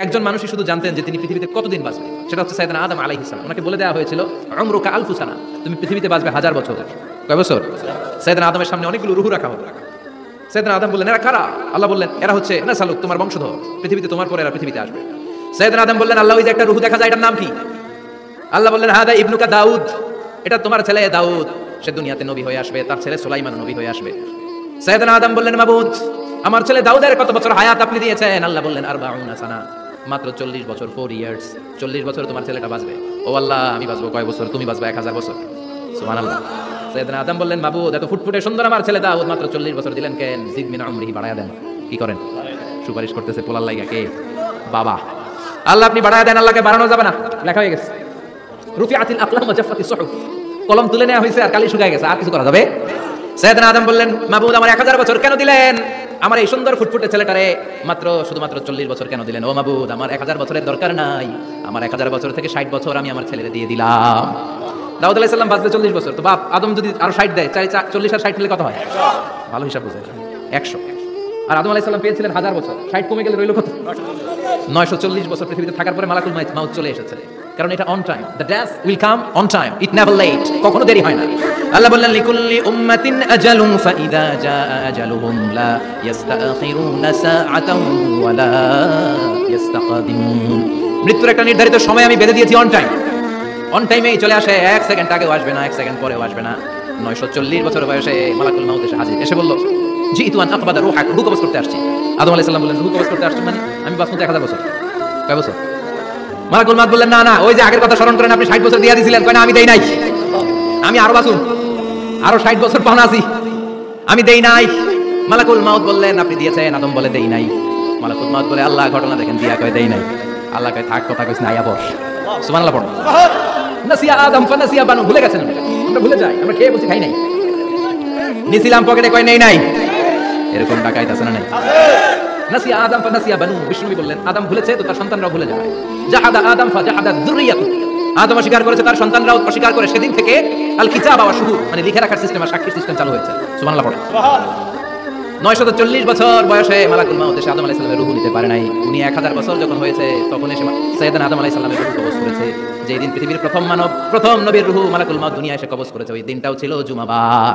একজন মানুষই শুধু জানতেন যে তিনি পৃথিবীতে কতদিন বাঁচবেন, সেটা হচ্ছে সাইয়েদনা আদম আলাইহিস সালাম। ওনাকে বলে দেওয়া হয়েছিল উমরুকা আলফু সানা, তুমি পৃথিবীতে বাঁচবে 1000 বছর। কয় বছর? সাইয়েদনা আদমের সামনে অনেকগুলো রূহ রাখা হলো। সাইয়েদনা আদম বললেন, এরা কারা? আল্লাহ বললেন, এরা হচ্ছে নাসালুক, তোমার বংশধর, পৃথিবীতে তোমার পরে এরা পৃথিবীতে আসবে। সাইয়েদনা আদম বললেন, আল্লাহ ওই যে একটা রূহ দেখা যায়, এটার নাম কি? আল্লাহ বললেন, হাদা ইবনুকা দাউদ, এটা তোমার ছেলে দাউদ, সে দুনিয়াতে নবী হয়ে আসবে, তার ছেলে সুলাইমান নবী হয়ে আসবে। সাইয়েদনা আদম বললেন, মাবুদ, আমার ছেলে দাউদের কত বছর হায়াত আপনি দিয়েছেন? আল্লাহ বললেন, 40 সানা, মাত্র 40 বছর, 4 ইয়ার্স। 40 বছর তোমার ছেলেটা বাঁচবে। ও আল্লাহ, আমি বাঁচবো কয় বছর? তুমি বাঁচবে 1000 বছর। সুবহানাল্লাহ। সাইয়েদনা আদম বললেন, মাবুদ, এত ফুটফুটে সুন্দর আমার ছেলে দাউদ, মাত্র 40 বছর দিলেন কেন? জিদ মিন উমরিহি, বাড়ায়া দেন। কি করেন? সুপারিশ করতেছে পোলার লাইগা কে? বাবা। আল্লাহ আপনি বাড়ায়া দেন। আল্লাহকে বাড়ানো যাবে না, লেখা হয়ে গেছে। রুফিআতিল আকলাম ওয়া জাফাতিস সুহুফ, কলম তুলে নেওয়া হয়েছে আর কালি শুকায় গেছে, আর কিছু করা যাবে? সাইয়েদনা আদম বললেন, মাবুদ, আমার 1000 বছর কেন দিলেন? আমার এই সুন্দর ফুটফুটে ছেলেটারে শুধুমাত্র 40 বছর কেন দিলেন? ও মাবুদ, আমার 1000 বছরের দরকার নাই, আমার 1000 বছর থেকে 60 বছর আমি আমার ছেলেরে দিয়ে দিলাম। দাউদ আলাইহিস সালাম বাঁচবে 40 বছর, তো বাপ আদম যদি আরো 60 দেয়, 40 আর 60 মিলে কত হয়? ভালো হিসাব বুঝে, 100। আর আদম আলাইহিস সালাম পেয়েছিলেন 1000 বছর, 60 কমে গেলে রইল কত? 940 বছর পৃথিবীতে থাকার পরে মালাকুল মাউত চলে এসেছে, কারণ এটা on time. The death will come on time, it never late, কখনো দেরি হয় না। আল্লাহ বললেন, লিকুল্লি উম্মাতিন আজালুন ফাইদা জাআ আজালুহুম লা ইস্তাখিরুনা সাআতান ওয়া লা ইস্তাকদিমুন। মৃত্যুর একটা নির্ধারিত সময় আমি বেঁধে দিয়েছি, অন টাইম। অন টাইমেই চলে আসে, 1 সেকেন্ড আগেও আসবে না, 1 সেকেন্ড পরেও আসবে না। 940 বছর বয়সে মালাকুল মাউত এসে হাজির, এসে বলল, জিতু আন আকবাদা রূহাক, রূহ কবজ করতে আসছি। আদম আলাইহিস সালাম বললেন, রূহ কবজ করতে আসছেন মানে? আমি বাঁচবো 1000 বছর। কয় বছর? মালাকুল মাউত বললেন, না না, ওই যে আগের কথা স্মরণ করেন, আপনি 60 বছর দিয়ে দিয়েছিলেন। কয় না, আমি দেই নাই, আমি আরো বাঁচুন, আরো 60 বছর পাওনা আছি, আমি দেই নাই। মালাকুল মাউত বললেন, আপনি দিয়েছেন। আদম বলে, দেই নাই। মালাকুল মাউত বলে, আল্লাহ ঘটনা দেখেন, দিয়া কয় দেই নাই। আল্লাহ কয়, থাক, কথা কইছ না, আয়া বস। সুবহানাল্লাহ পড়ো। নাসিয়া আদম ফানাসিয়া বানু, ভুলে গেছেন। আমরা ভুলে যাই, আমরা খেয়ে বসে খাই নাই, নিছিলাম পকেটে, কয় নেই নাই। এরকম ডাকাইত আছে না নাই? নাসিয়া আদম ফানাসিয়া বানু, বিষ্ণু বললেন, আদম ভুলেছে তো তার সন্তানরাও ভুলে যায়। জাহাদা আদম ফাজাহাদা যুররিয়াতু, আদম অস্বীকার করেছে, তার সন্তানরাও অস্বীকার করে। সেদিন থেকে আল কিতাব ওয়া শুহুদ, মানে লিখে রাখার সিস্টেম আর সাক্ষীর সিস্টেম চালু হয়েছে। সুবহানাল্লাহ পড়ো। 940 বছর বয়সে মালাকুল মাউত এসে আদম আলাইহিস সালামের রূহ নিতে পারে নাই। উনি 1000 বছর যখন হয়েছে, তখন এসে সাইয়েদনা আদম আলাইহিস সালামের রূহ কবজ করেছে। যে দিন পৃথিবীর প্রথম মানব, প্রথম নবীর রূহ মালাকুল মাউত দুনিয়ায় এসে কবজ করেছে, ওই দিনটাও ছিল জুমাবার।